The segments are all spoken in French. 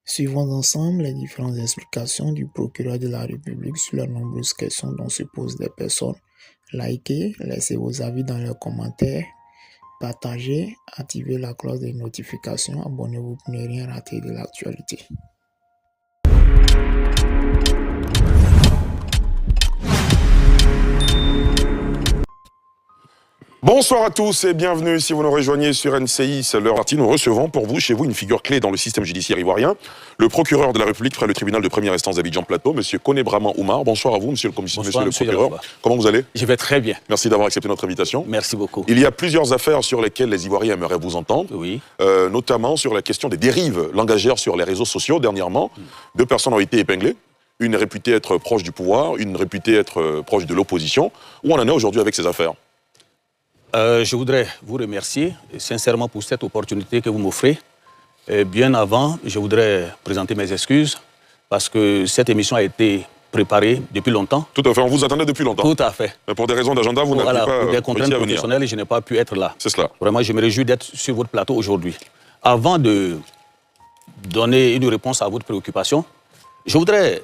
Suivons ensemble les différentes explications du procureur de la République sur les nombreuses questions dont se posent des personnes. Likez, laissez vos avis dans les commentaires, partagez, activez la cloche de notification, abonnez-vous pour ne rien rater de l'actualité. Bonsoir à tous et bienvenue si vous nous rejoignez sur NCI, c'est l'heure partie. Nous recevons pour vous, chez vous, une figure clé dans le système judiciaire ivoirien, le procureur de la République près le tribunal de première instance d'Abidjan Plateau, monsieur Koné Braman Oumar. Bonsoir à vous, monsieur le commissaire, monsieur le procureur. Comment vous allez? Je vais très bien. Merci d'avoir accepté notre invitation. Merci beaucoup. Il y a plusieurs affaires sur lesquelles les Ivoiriens aimeraient vous entendre, Oui. Notamment sur la question des dérives langagières sur les réseaux sociaux. Dernièrement, deux personnes ont été épinglées. Une réputée être proche du pouvoir, une réputée être proche de l'opposition. Où on en est aujourd'hui avec ces affaires? Je voudrais vous remercier sincèrement pour cette opportunité que vous m'offrez. Bien avant, je voudrais présenter mes excuses parce que cette émission a été préparée depuis longtemps. Tout à fait, on vous attendait depuis longtemps. Tout à fait. Mais pour des raisons d'agenda, vous n'avez pas pour des contraintes réussi à venir. professionnelles, je n'ai pas pu être là. C'est cela. Vraiment, je me réjouis d'être sur votre plateau aujourd'hui. Avant de donner une réponse à votre préoccupation, je voudrais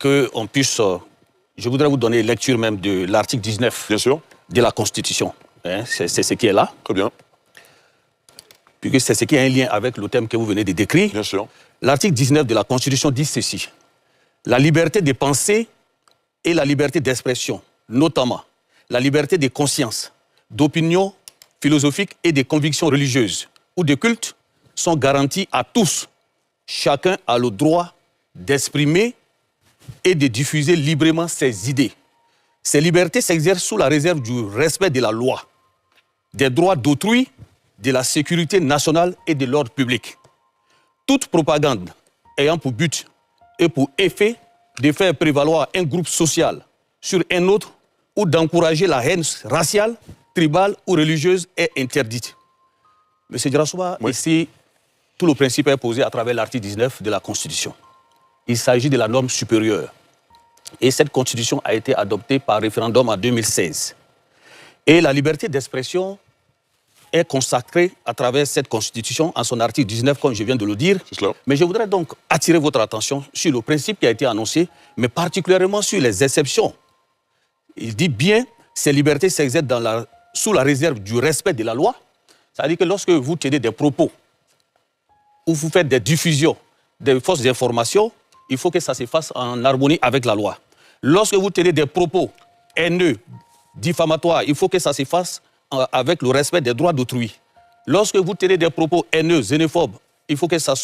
je voudrais vous donner lecture même de l'article 19. Bien sûr. De la Constitution. Hein, c'est ce qui est là. Très bien. Puisque c'est ce qui a un lien avec le thème que vous venez de décrire. Bien sûr. L'article 19 de la Constitution dit ceci. La liberté de pensée et la liberté d'expression, notamment la liberté de conscience, d'opinion philosophique et de convictions religieuses ou de culte, sont garanties à tous. Chacun a le droit d'exprimer et de diffuser librement ses idées. Ces libertés s'exercent sous la réserve du respect de la loi, des droits d'autrui, de la sécurité nationale et de l'ordre public. Toute propagande ayant pour but et pour effet de faire prévaloir un groupe social sur un autre ou d'encourager la haine raciale, tribale ou religieuse est interdite. Monsieur Djarassouba, oui. Ici, tout le principe est posé à travers l'article 19 de la Constitution. Il s'agit de la norme supérieure. Et cette constitution a été adoptée par référendum en 2016. Et la liberté d'expression est consacrée à travers cette constitution en son article 19, comme je viens de le dire. C'est cela. Mais je voudrais donc attirer votre attention sur le principe qui a été annoncé, mais particulièrement sur les exceptions. Il dit bien, ces libertés s'exercent sous la réserve du respect de la loi. C'est-à-dire que lorsque vous tenez des propos ou vous faites des diffusions des fausses informations, il faut que ça se fasse en harmonie avec la loi. Lorsque vous tenez des propos haineux, diffamatoires, il faut que ça se fasse avec le respect des droits d'autrui. Lorsque vous tenez des propos haineux, xénophobes, il faut que ça